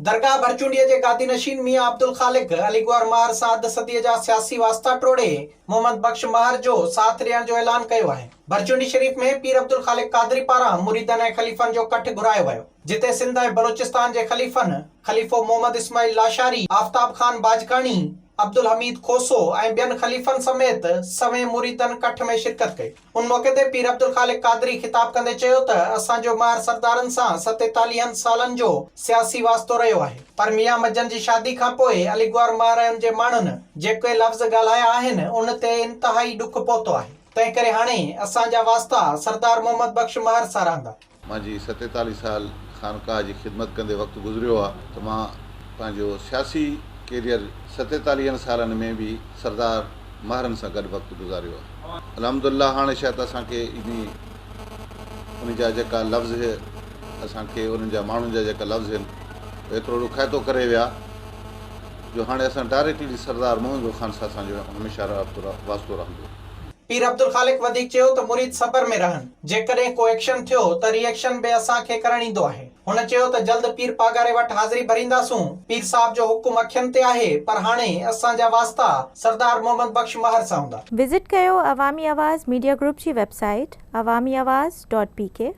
दरगाह भरचुंडीअ जे गादी नशीन मियां अब्दुल खालिक अलीगढ़ मार सां अध सदीअ जा सियासी वास्ता टोड़े मोहम्मद बख्श महर जो साथ ॾियण जो ऐलान कयो आहे। भरचुंडी शरीफ में पीर अब्दुल खालिक कादरी पारां मुरीदनि ऐं ख़लीफ़नि जो कठ घुरायो वियो, जिते सिंध ऐं बलोचिस्तान जे ख़लीफ़नि ख़लीफ़ो मोहम्मद इस्माइल लाशारी, आफ्ताब खान बाजकानी, अब्दुल हमीद खोसो ऐं ॿियनि ख़लीफ़नि समेत सवें मुरीदनि कठ में शिरकत कई। उन मौके ते पीर अब्दुल खालिक कादरी ख़िताब कंदे चयो त असांजो मार सरदारनि सां 47 सालनि जो सियासी वास्तो रहियो आहे, पर मियां मजन जी शादी खां पोइ अलीगढ़ मार जे माण्हुनि जेके लफ़्ज़ ॻाल्हाया आहिनि उन ते इंतहाई ॾुख पहुतो आहे। तंहिं करे हाणे असांजा वास्ता सरदार मोहम्मद बख्श महर सां रहंदा। मुंहिंजी 47 साल ख़ानकाह जी ख़िदमत कंदे वक़्तु गुज़रियो आहे त मां पंहिंजो सियासी कैरियर 47 सालनि में बि सरदार महरनि सां गॾु वक़्तु गुज़ारियो आहे। अलहमदुलिल्लाह हाणे शायदि असांखे उन जा जेका लफ़्ज़ असांखे उन्हनि जा माण्हुनि जा जेका लफ़्ज़ आहिनि एतिरो ॾुखाइतो करे विया जो हाणे असां डायरेक्टली सरदार मोहम्मद ख़ान सां असांजो हमेशह वास्तो रहंदो। पीर अब्दुल खालिक वधीक चयो त मुरीद सबर में रहनि, जेकॾहिं को एक्शन थियो त रिएक्शन बि असांखे करणु ईंदो आहे। हुन चयो त जल्द पीर पागारे वटि हाज़िरी भरींदासूं। पीर साहब जो हुकुम अखियुनि ते आहे, पर हाणे असांजा वास्ता सरदार मोहम्मद बख्श महर सां हूंदा। विज़िट कयो अवामी आवाज़ मीडिया ग्रुप जी वेबसाइट awamiawaz.pk।